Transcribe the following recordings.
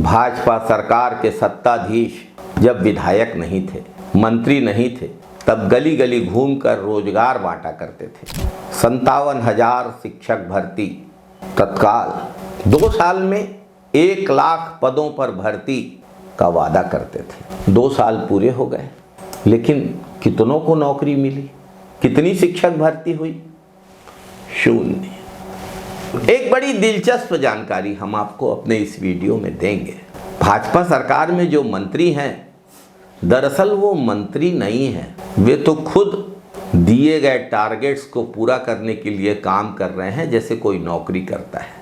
भाजपा सरकार के सत्ताधीश जब विधायक नहीं थे, मंत्री नहीं थे, तब गली गली घूमकर रोजगार बांटा करते थे। 57,000 शिक्षक भर्ती तत्काल 2 साल में 1 लाख पदों पर भर्ती का वादा करते थे। 2 साल पूरे हो गए, लेकिन कितनों को नौकरी मिली? कितनी शिक्षक भर्ती हुई? 0। एक बड़ी दिलचस्प जानकारी हम आपको अपने इस वीडियो में देंगे। भाजपा सरकार में जो मंत्री हैं, दरअसल वो मंत्री नहीं हैं, वे तो खुद दिए गए टारगेट्स को पूरा करने के लिए काम कर रहे हैं जैसे कोई नौकरी करता है।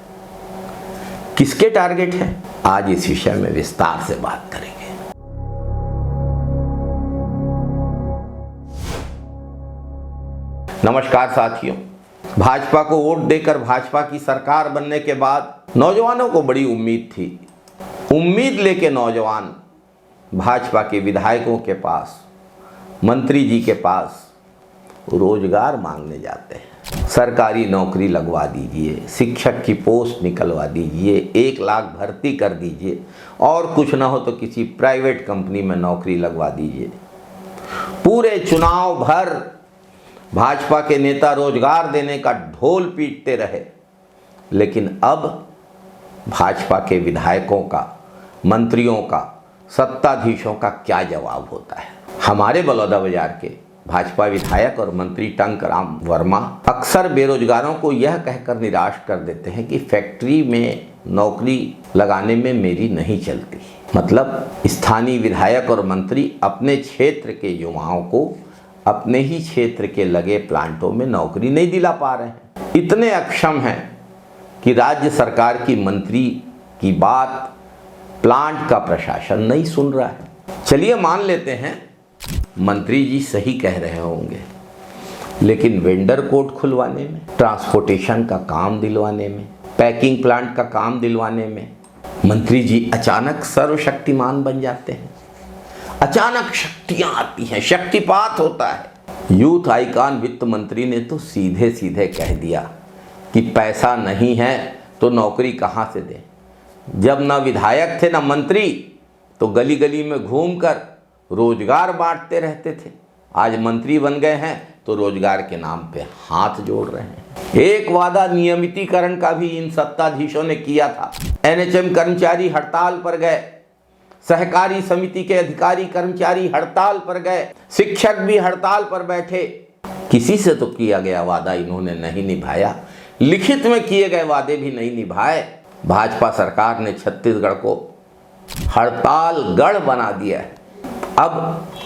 किसके टारगेट हैं? आज इस विषय में विस्तार से बात करेंगे। नमस्कार साथियों, भाजपा को वोट देकर भाजपा की सरकार बनने के बाद नौजवानों को बड़ी उम्मीद थी। उम्मीद लेके नौजवान भाजपा के विधायकों के पास, मंत्री जी के पास रोजगार मांगने जाते हैं। सरकारी नौकरी लगवा दीजिए, शिक्षक की पोस्ट निकलवा दीजिए, 1 लाख भर्ती कर दीजिए, और कुछ ना हो तो किसी प्राइवेट कंपनी में नौकरी लगवा दीजिए। पूरे चुनाव भर भाजपा के नेता रोजगार देने का ढोल पीटते रहे, लेकिन अब भाजपा के विधायकों का, मंत्रियों का, सत्ताधीशों का क्या जवाब होता है? हमारे बलौदाबाजार के भाजपा विधायक और मंत्री टंकराम वर्मा अक्सर बेरोजगारों को यह कहकर निराश कर देते हैं कि फैक्ट्री में नौकरी लगाने में मेरी नहीं चलती। मतलब स्थानीय विधायक और मंत्री अपने क्षेत्र के युवाओं को अपने ही क्षेत्र के लगे प्लांटों में नौकरी नहीं दिला पा रहे हैं। इतने अक्षम हैं कि राज्य सरकार की मंत्री की बात प्लांट का प्रशासन नहीं सुन रहा है। चलिए मान लेते हैं मंत्री जी सही कह रहे होंगे, लेकिन वेंडर कोर्ट खुलवाने में, ट्रांसपोर्टेशन का काम दिलवाने में, पैकिंग प्लांट का काम दिलवाने में मंत्री जी अचानक सर्वशक्तिमान बन जाते हैं। अचानक शक्तियां आती हैं, शक्तिपात होता है। यूथ आइकॉन वित्त मंत्री ने तो सीधे सीधे कह दिया कि पैसा नहीं है तो नौकरी कहां से दें। जब ना विधायक थे ना मंत्री, तो गली गली में घूमकर रोजगार बांटते रहते थे। आज मंत्री बन गए हैं तो रोजगार के नाम पे हाथ जोड़ रहे हैं। एक वादा नियमितीकरण का भी इन सत्ताधीशों ने किया था। एनएचएम कर्मचारी हड़ताल पर गए, सहकारी समिति के अधिकारी कर्मचारी हड़ताल पर गए, शिक्षक भी हड़ताल पर बैठे। किसी से तो किया गया वादा इन्होंने नहीं निभाया, लिखित में किए गए वादे भी नहीं निभाए। भाजपा सरकार ने छत्तीसगढ़ को हड़ताल गढ़ बना दिया है। अब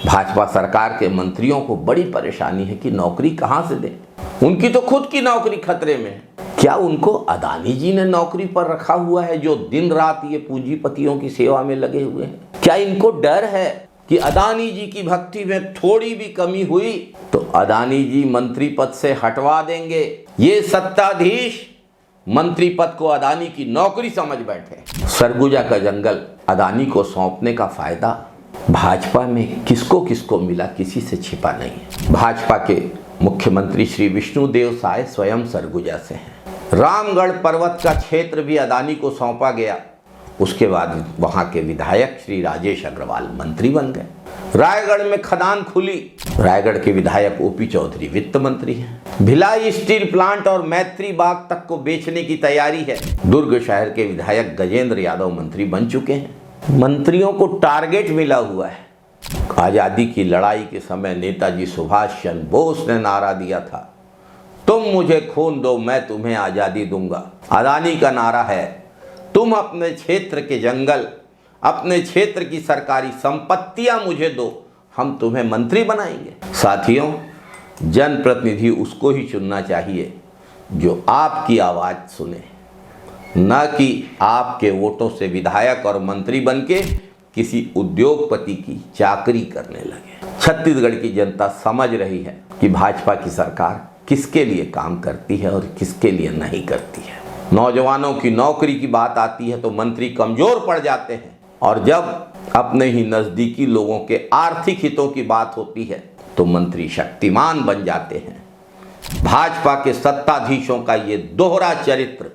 भाजपा सरकार के मंत्रियों को बड़ी परेशानी है कि नौकरी कहां से दें। उनकी तो खुद की नौकरी खतरे में है। क्या उनको अदानी जी ने नौकरी पर रखा हुआ है, जो दिन रात ये पूंजीपतियों की सेवा में लगे हुए हैं? क्या इनको डर है कि अदानी जी की भक्ति में थोड़ी भी कमी हुई तो अदानी जी मंत्री पद से हटवा देंगे? ये सत्ताधीश मंत्री पद को अदानी की नौकरी समझ बैठे। सरगुजा का जंगल अदानी को सौंपने का फायदा भाजपा में किसको किसको मिला, किसी से छिपा नहीं है। भाजपा के मुख्यमंत्री श्री विष्णुदेव साय स्वयं सरगुजा से हैं। रामगढ़ पर्वत का क्षेत्र भी अदानी को सौंपा गया। उसके बाद वहां के विधायक श्री राजेश अग्रवाल मंत्री बन गए। रायगढ़ में खदान खुली, रायगढ़ के विधायक ओपी चौधरी वित्त मंत्री हैं। भिलाई स्टील प्लांट और मैत्री बाग तक को बेचने की तैयारी है। दुर्ग शहर के विधायक गजेंद्र यादव मंत्री बन चुके हैं। मंत्रियों को टारगेट मिला हुआ है। आजादी की लड़ाई के समय नेताजी सुभाष चंद्र बोस ने नारा दिया था, तुम मुझे खून दो मैं तुम्हें आजादी दूंगा। अदानी का नारा है, तुम अपने क्षेत्र के जंगल, अपने क्षेत्र की सरकारी संपत्तियां मुझे दो, हम तुम्हें मंत्री बनाएंगे। साथियों, जनप्रतिनिधि उसको ही चुनना चाहिए जो आपकी आवाज सुने, न कि आपके वोटों से विधायक और मंत्री बनके किसी उद्योगपति की चाकरी करने लगे। छत्तीसगढ़ की जनता समझ रही है कि भाजपा की सरकार किसके लिए काम करती है और किसके लिए नहीं करती है। नौजवानों की नौकरी की बात आती है तो मंत्री कमजोर पड़ जाते हैं, और जब अपने ही नजदीकी लोगों के आर्थिक हितों की बात होती है तो मंत्री शक्तिमान बन जाते हैं। भाजपा के सत्ताधीशों का ये दोहरा चरित्र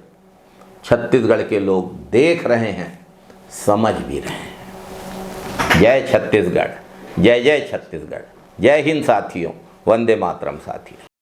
छत्तीसगढ़ के लोग देख रहे हैं, समझ भी रहे हैं। जय छत्तीसगढ़, जय जय छत्तीसगढ़, जय हिंद साथियों, वंदे मातरम साथियों।